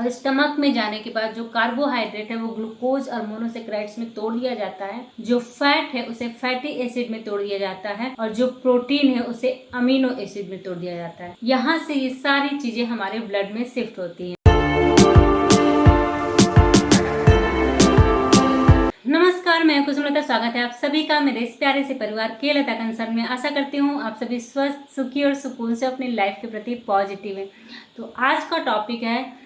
और स्टमक में जाने के बाद जो कार्बोहाइड्रेट है वो ग्लूकोज और मोनोसेक्राइड्स में तोड़ दिया जाता है। जो फैट है उसे फैटी एसिड में तोड़ दिया जाता है और जो प्रोटीन है उसे अमीनो एसिड में तोड़ दिया जाता है। यहाँ से ये सारी चीजें हमारे ब्लड में शिफ्ट होती हैं। नमस्कार, मैं कुसुमलता, स्वागत है आप सभी का मेरे इस प्यारे से परिवार के लता कंसर्न में। आशा करती हूँ आप सभी स्वस्थ, सुखी और सुकून से अपनी लाइफ के प्रति पॉजिटिव हैं। तो आज का टॉपिक है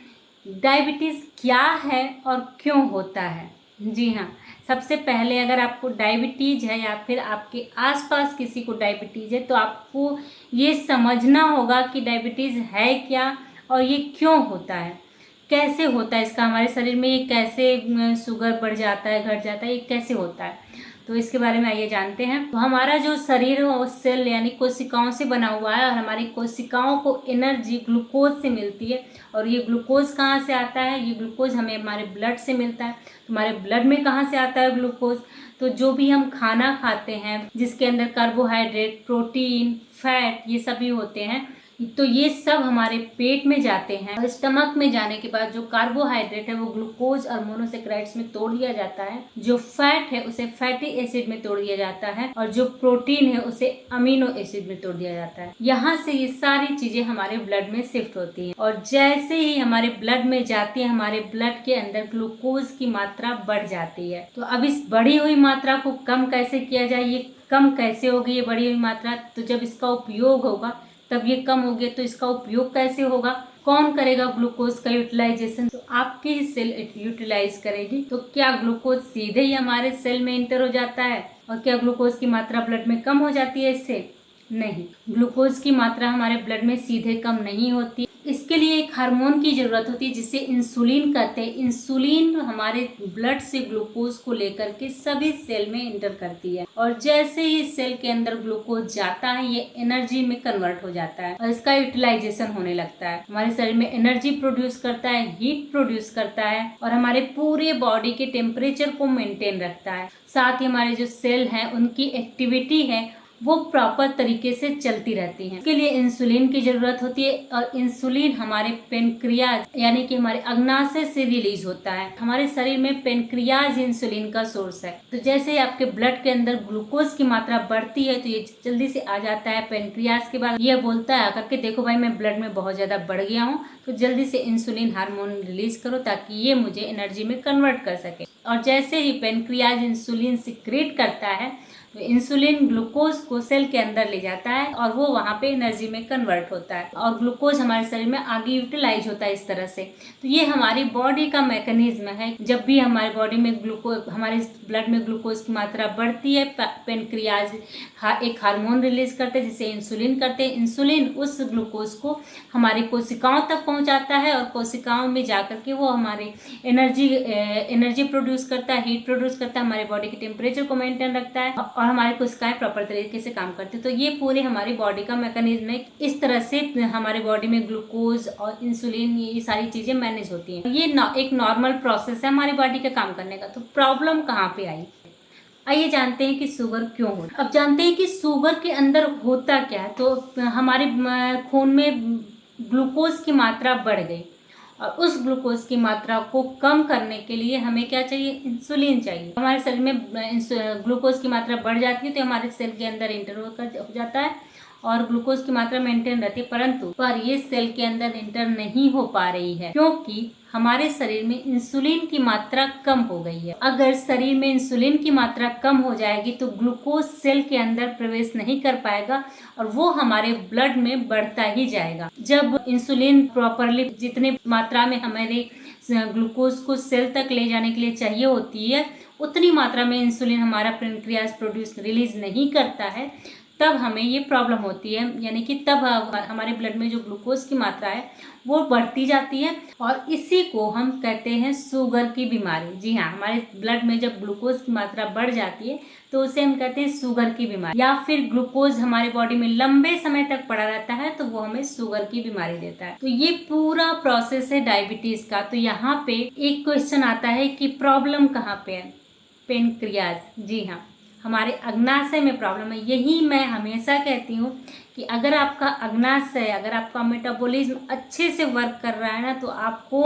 डायबिटीज़ क्या है और क्यों होता है। जी हाँ, सबसे पहले अगर आपको डायबिटीज़ है या फिर आपके आसपास किसी को डायबिटीज़ है तो आपको ये समझना होगा कि डायबिटीज़ है क्या और ये क्यों होता है, कैसे होता है इसका हमारे शरीर में, ये कैसे शुगर बढ़ जाता है, घट जाता है, ये कैसे होता है। तो इसके बारे में आइए जानते हैं। तो हमारा जो शरीर है वो सेल यानी कोशिकाओं से बना हुआ है और हमारी कोशिकाओं को एनर्जी ग्लूकोज से मिलती है। और ये ग्लूकोज कहाँ से आता है? ये ग्लूकोज हमें हमारे ब्लड से मिलता है। तो हमारे ब्लड में कहाँ से आता है ग्लूकोज? तो जो भी हम खाना खाते हैं जिसके अंदर कार्बोहाइड्रेट, प्रोटीन, फैट ये सभी होते हैं, तो ये सब हमारे पेट में जाते हैं और स्टमक में जाने के बाद जो कार्बोहाइड्रेट है वो ग्लूकोज और मोनोसेक्राइड्स में तोड़ दिया जाता है। जो फैट है उसे फैटी एसिड में तोड़ दिया जाता है और जो प्रोटीन है उसे अमीनो एसिड में तोड़ दिया जाता है। यहाँ से ये सारी चीजें हमारे ब्लड में शिफ्ट होती हैं और जैसे ही हमारे ब्लड में जाती है हमारे ब्लड के अंदर ग्लूकोज की मात्रा बढ़ जाती है। तो अब इस बढ़ी हुई मात्रा को कम कैसे किया जाए, ये कम कैसे होगी ये बढ़ी हुई मात्रा? तो जब इसका उपयोग होगा तब ये कम हो गया। तो इसका उपयोग कैसे होगा, कौन करेगा ग्लूकोज का यूटिलाइजेशन? तो आपकी ही सेल यूटिलाइज करेगी। तो क्या ग्लूकोज सीधे ही हमारे सेल में इंटर हो जाता है और क्या ग्लूकोज की मात्रा ब्लड में कम हो जाती है इससे? नहीं, ग्लूकोज की मात्रा हमारे ब्लड में सीधे कम नहीं होती। इसके लिए एक हार्मोन की जरूरत होती है जिसे इंसुलिन कहते हैं। इंसुलिन हमारे ब्लड से ग्लूकोज को लेकर के सभी सेल में इंटर करती है और जैसे ही सेल के अंदर ग्लूकोज जाता है ये एनर्जी में कन्वर्ट हो जाता है और इसका यूटिलाइजेशन होने लगता है। हमारे शरीर में एनर्जी प्रोड्यूस करता है, हीट प्रोड्यूस करता है और हमारे पूरे बॉडी के टेम्परेचर को मेंटेन रखता है। साथ ही हमारे जो सेल हैं उनकी एक्टिविटी है वो प्रॉपर तरीके से चलती रहती हैं। इसके लिए इंसुलिन की जरूरत होती है और इंसुलिन हमारे पेनक्रियाज यानी कि हमारे अग्नाशय से रिलीज होता है। हमारे शरीर में पेनक्रियाज इंसुलिन का सोर्स है। तो जैसे ही आपके ब्लड के अंदर ग्लूकोज की मात्रा बढ़ती है तो ये जल्दी से आ जाता है पेनक्रियाज के बाद। ये बोलता है आकर के, देखो भाई मैं ब्लड में बहुत ज्यादा बढ़ गया हूँ, तो जल्दी से इंसुलिन हार्मोन रिलीज करो ताकि ये मुझे एनर्जी में कन्वर्ट कर सके। और जैसे ही पेनक्रियाज इंसुलिन सिक्रेट करता है तो इंसुलिन ग्लूकोज को सेल के अंदर ले जाता है और वो वहाँ पे एनर्जी में कन्वर्ट होता है और ग्लूकोज हमारे शरीर में आगे यूटिलाइज होता है इस तरह से। तो ये हमारी बॉडी का मैकेनिज्म है। जब भी हमारी बॉडी में ग्लूकोज, हमारे ब्लड में ग्लूकोज की मात्रा बढ़ती है, पेनक्रियाज एक हार्मोन रिलीज करते हैं जिसे इंसुलिन करते हैं। इंसुलिन उस ग्लूकोज को हमारी कोशिकाओं तक पहुँचाता है और कोशिकाओं में जाकर के वो हमारी एनर्जी प्रोड्यूस करता है, हीट प्रोड्यूस करता है, हमारे बॉडी के टेम्परेचर को मेंटेन रखता है और हमारी कोशिकाएं प्रॉपर तरीके से काम करती है। तो ये पूरे हमारी बॉडी का मैकेनिज्म है। इस तरह से हमारे बॉडी में ग्लूकोज और इंसुलिन ये सारी चीजें मैनेज होती हैं। ये एक नॉर्मल प्रोसेस है हमारी बॉडी का काम करने का। तो प्रॉब्लम कहाँ पे आई, आइए जानते हैं कि शुगर क्यों हो। अब जानते हैं कि शुगर के अंदर होता क्या है। तो हमारे खून में ग्लूकोज की मात्रा बढ़ गई और उस ग्लूकोज की मात्रा को कम करने के लिए हमें क्या चाहिए? इंसुलिन चाहिए। हमारे शरीर में ग्लूकोज की मात्रा बढ़ जाती है तो हमारे सेल के अंदर इंटर हो जाता है और ग्लूकोज की मात्रा मेंटेन रहती है, परंतु पर ये सेल के अंदर इंटर नहीं हो पा रही है क्योंकि हमारे शरीर में इंसुलिन की मात्रा कम हो गई है। अगर शरीर में इंसुलिन की मात्रा कम हो जाएगी तो ग्लूकोज सेल के अंदर प्रवेश नहीं कर पाएगा और वो हमारे ब्लड में बढ़ता ही जाएगा। जब इंसुलिन प्रॉपरली जितने मात्रा में हमारे ग्लूकोज को सेल तक ले जाने के लिए चाहिए होती है उतनी मात्रा में इंसुलिन हमारा पेनक्रियाज रिलीज नहीं करता है, तब हमें ये प्रॉब्लम होती है। यानी कि तब हमारे ब्लड में जो ग्लूकोज की मात्रा है वो बढ़ती जाती है और इसी को हम कहते हैं शुगर की बीमारी। जी हाँ, हमारे ब्लड में जब ग्लूकोज की मात्रा बढ़ जाती है तो उसे हम कहते हैं शुगर की बीमारी। या फिर ग्लूकोज हमारे बॉडी में लंबे समय तक पड़ा रहता है तो वो हमें शुगर की बीमारी देता है। तो ये पूरा प्रोसेस है डायबिटीज का। तो यहाँ पे एक क्वेश्चन आता है कि प्रॉब्लम कहाँ पे है? पेनक्रियाज। जी हाँ, हमारे अग्नाशय में प्रॉब्लम है। यही मैं हमेशा कहती हूँ कि अगर आपका अग्नाशय, अगर आपका मेटाबॉलिज्म अच्छे से वर्क कर रहा है ना, तो आपको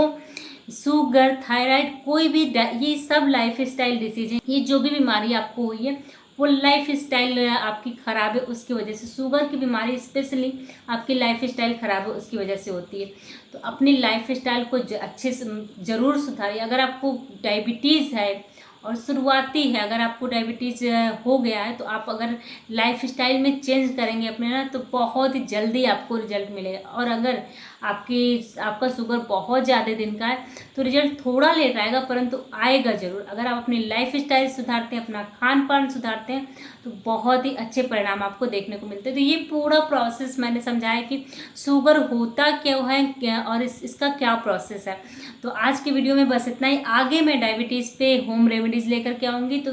शुगर, थायराइड, कोई भी ये सब लाइफ स्टाइल डिसीज है, ये जो भी बीमारी आपको हुई है वो लाइफ स्टाइल आपकी ख़राब है उसकी वजह से। शुगर की बीमारी स्पेशली आपकी लाइफ स्टाइल ख़राब है उसकी वजह से होती है। तो अपनी लाइफ स्टाइल को अच्छे से ज़रूर सुधारिए। अगर आपको डायबिटीज़ है और शुरुआती है, अगर आपको डायबिटीज़ हो गया है, तो आप अगर लाइफ स्टाइल में चेंज करेंगे अपने ना, तो बहुत ही जल्दी आपको रिजल्ट मिलेगा। और अगर आपका शुगर बहुत ज़्यादा दिन का है तो रिजल्ट थोड़ा लेट आएगा, परंतु आएगा ज़रूर। अगर आप अपनी लाइफ स्टाइल सुधारते हैं, अपना खान पान सुधारते हैं, तो बहुत ही अच्छे परिणाम आपको देखने को मिलते हैं। तो ये पूरा प्रोसेस मैंने समझाया कि शुगर होता क्यों है और इसका क्या प्रोसेस है। तो आज की वीडियो में बस इतना ही। आगे मैं डायबिटीज़ पे होम रेमेडीज़ लेकर के आऊँगी, तो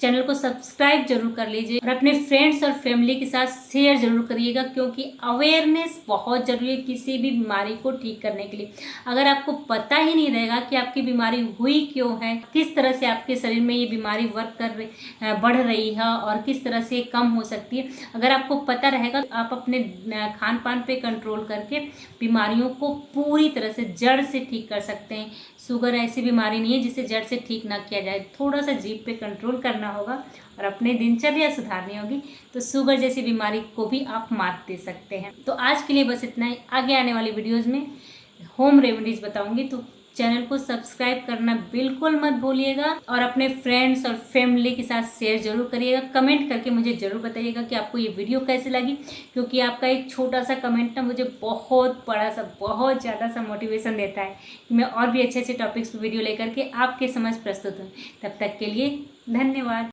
चैनल को सब्सक्राइब जरूर कर लीजिए और अपने फ्रेंड्स और फैमिली के साथ शेयर जरूर करिएगा, क्योंकि अवेयरनेस बहुत ज़रूरी है किसी भी बीमारी को ठीक करने के लिए। अगर आपको पता ही नहीं रहेगा कि आपकी बीमारी हुई क्यों है, किस तरह से आपके शरीर में ये बीमारी बढ़ रही है और किस तरह से कम हो सकती है, अगर आपको पता रहेगा तो आप अपने खान पान पे कंट्रोल करके बीमारियों को पूरी तरह से जड़ से ठीक कर सकते हैं। शुगर ऐसी बीमारी नहीं है जिसे जड़ से ठीक ना किया जाए। थोड़ा सा जीभ पे कंट्रोल करना होगा और अपने दिनचर्या सुधारनी होगी, तो शुगर जैसी बीमारी को भी आप मात दे सकते हैं। तो आज के लिए बस इतना ही। आगे आने वाली वीडियोज़ में होम रेमेडीज़ बताऊंगी, तो चैनल को सब्सक्राइब करना बिल्कुल मत भूलिएगा और अपने फ्रेंड्स और फैमिली के साथ शेयर जरूर करिएगा। कमेंट करके मुझे ज़रूर बताइएगा कि आपको ये वीडियो कैसी लगी, क्योंकि आपका एक छोटा सा कमेंट ना मुझे बहुत ज़्यादा सा मोटिवेशन देता है कि मैं और भी अच्छे अच्छे टॉपिक्स पर वीडियो लेकर के आपके समझ प्रस्तुत हूँ। तब तक के लिए धन्यवाद।